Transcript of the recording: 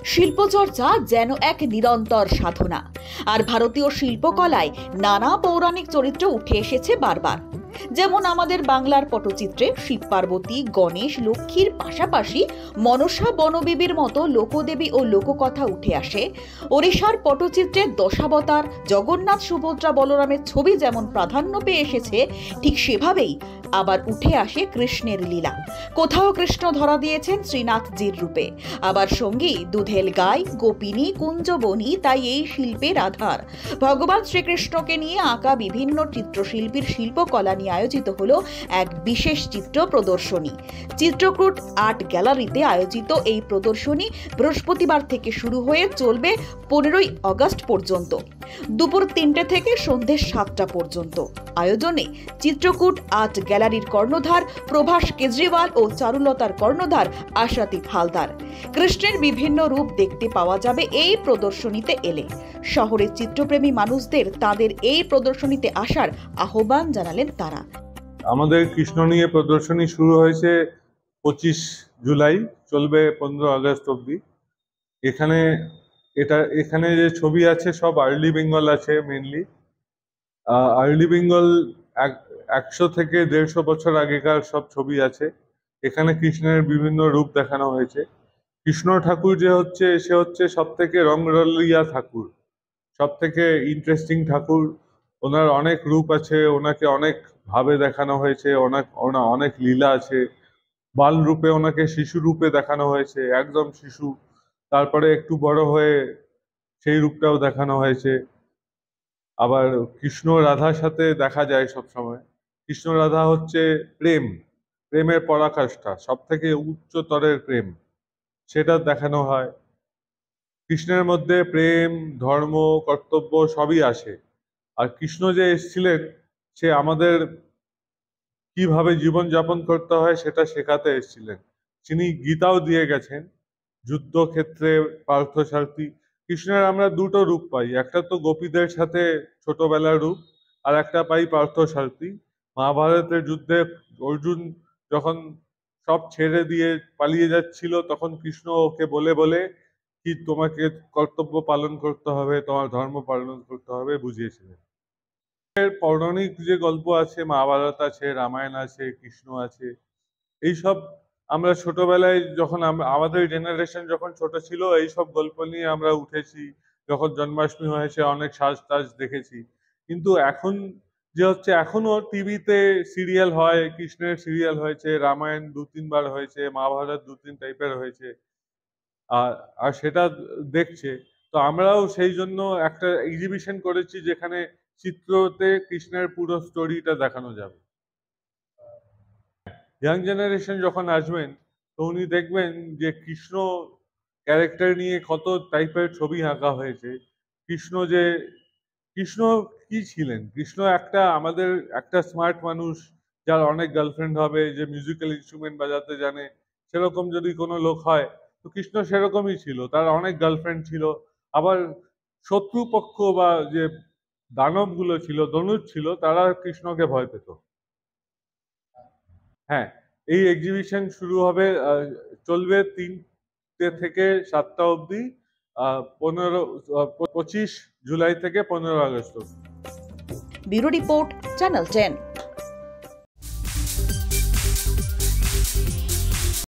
শিল্পচর্চা যেন এক নিরন্তর সাধনা। আর ভারতীয় শিল্পকলায় নানা পৌরাণিক চরিত্র উঠে এসেছে বারবার। যেমন আমাদের বাংলার পটচিত্রে শিব পার্বতী, গণেশ, লক্ষ্মীর পাশাপাশি মনসা, বনদেবীর মতো লোকদেবী ও লোককথা উঠে আসে। ওড়িশার পটচিত্রে দশাবতার, জগন্নাথ, সুভদ্রা, বলরামের ছবি যেমন প্রাধান্য পেয়ে এসেছে, ঠিক সেভাবেই আবার উঠে আসে কৃষ্ণের লীলা। কোথাও কৃষ্ণ ধরা দিয়েছেন শ্রীনাথজির রূপে, আবার সঙ্গী দুধেল গাই, গোপিনী, কুঞ্জবনী, তাই এই শিল্পের আধার। ভগবান শ্রীকৃষ্ণকে নিয়ে আঁকা বিভিন্ন চিত্রশিল্পীর শিল্পকলা নিয়ে আয়োজিত হলো এক বিশেষ চিত্র প্রদর্শনী। চিত্রকূট আর্ট গ্যালারিতে আয়োজিত এই প্রদর্শনী বৃহস্পতিবার থেকে শুরু হয়ে চলবে 15ই আগস্ট পর্যন্ত, দুপুর 3টে থেকে সন্ধ্যে 7টা পর্যন্ত। আয়োজনে চিত্রকূট আর্ট গ্যালারির কর্ণধার প্রভাস কেজরিওয়াল ও চারুলতার কর্ণধার আশাতীত হালদার। কৃষ্ণের বিভিন্ন রূপ দেখতে পাওয়া যাবে এই প্রদর্শনীতে এলে। শহরের চিত্রপ্রেমী মানুষদের তাদের এই প্রদর্শনীতে আসার আহ্বান জানালেন তারা। আমাদের কৃষ্ণ নিয়ে প্রদর্শনী শুরু হয়েছে 25 জুলাই, চলবে 15 আগস্ট অব্দি। এখানে যে ছবি আছে সব আর্লি বেঙ্গল আছে। মেনলি আর্লি বেঙ্গল 100 থেকে 150 বছর আগেকার সব ছবি আছে। এখানে কৃষ্ণের বিভিন্ন রূপ দেখানো হয়েছে। কৃষ্ণ ঠাকুর সে হচ্ছে সব থেকে রঙরলিয়া ঠাকুর, সব থেকে ইন্টারেস্টিং ঠাকুর। ওনার অনেক রূপ আছে, ওনাকে অনেক ভাবে দেখানো হয়েছে, অনেক লীলা আছে। বাল রূপে ওনাকে শিশু রূপে দেখানো হয়েছে, একদম শিশু। তারপরে একটু বড় হয়ে সেই রূপটাও দেখানো হয়েছে। আবার কৃষ্ণ রাধার সাথে দেখা যায় সব সময়। কৃষ্ণ রাধা হচ্ছে প্রেমের পরাকাষ্ঠা, সব থেকে উচ্চতরের প্রেম, সেটা দেখানো হয়। কৃষ্ণের মধ্যে প্রেম, ধর্ম, কর্তব্য সবই আসে। আর কৃষ্ণ যে এসেছিলেন, সে আমাদের কিভাবে জীবন যাপন করতে হয় সেটা শেখাতে এসেছিলেন। তিনি গীতাও দিয়ে গেছেন। যুদ্ধক্ষেত্রে পার্থসারথী। কৃষ্ণের আমরা দুটো রূপ পাই, একটা তো গোপীদের সাথে ছোটবেলার রূপ, আর একটা পাই পার্থসারথী। মহাভারতের যুদ্ধে অর্জুন যখন সব ছেড়ে দিয়ে পালিয়ে যাচ্ছিল, তখন কৃষ্ণ ওকে বলে বলে কি তোমাকে কর্তব্য পালন করতে হবে, তোমার ধর্ম পালন করতে হবে বুঝিয়েছিলেন। পৌরাণিক যে গল্প আছে, মহাভারত আছে, রামায়ণ আছে, কৃষ্ণ আছে, এইসব আমরা ছোটবেলায় যখন আমাদের জেনারেশন যখন ছোট ছিল, এইসব গল্প নিয়ে আমরা উঠেছি। যখন জন্মাষ্টমী হয়েছে অনেক সাজ টাজ দেখেছি। কিন্তু এখন যে হচ্ছে, এখনো টিভিতে সিরিয়াল হয়, কৃষ্ণের সিরিয়াল হয়েছে, রামায়ণ 2-3 বার হয়েছে, মহাভারত 2-3 টাইপের হয়েছে, আর সেটা দেখছে। তো আমরাও সেই জন্য একটা এক্সিবিশন করেছি, যেখানে চিত্রতে কৃষ্ণের পুরো স্টোরিটা দেখানো যাবে। ইয়াং জেনারেশন যখন আসবেন, তো উনি দেখবেন যে কৃষ্ণ ক্যারেক্টার নিয়ে কত টাইপের ছবি আঁকা হয়েছে। কৃষ্ণ কি ছিলেন? কৃষ্ণ আমাদের একটা স্মার্ট মানুষ, যার অনেক গার্লফ্রেন্ড হবে, যে মিউজিক্যাল ইনস্ট্রুমেন্ট বাজাতে জানে। সেরকম যদি কোনো লোক হয়, তো কৃষ্ণ সেরকমই ছিল, তার অনেক গার্লফ্রেন্ড ছিল। আবার শত্রুপক্ষ বা যে দানবগুলো ছিল, ধনুষ ছিল, তারা কৃষ্ণকে ভয় পেত। হ্যাঁ, এই এক্সিবিশন শুরু হবে, চলবে 3টে থেকে 7টা অবধি, 25 জুলাই থেকে 15 আগস্ট অবধি। Bureau report, channel 10।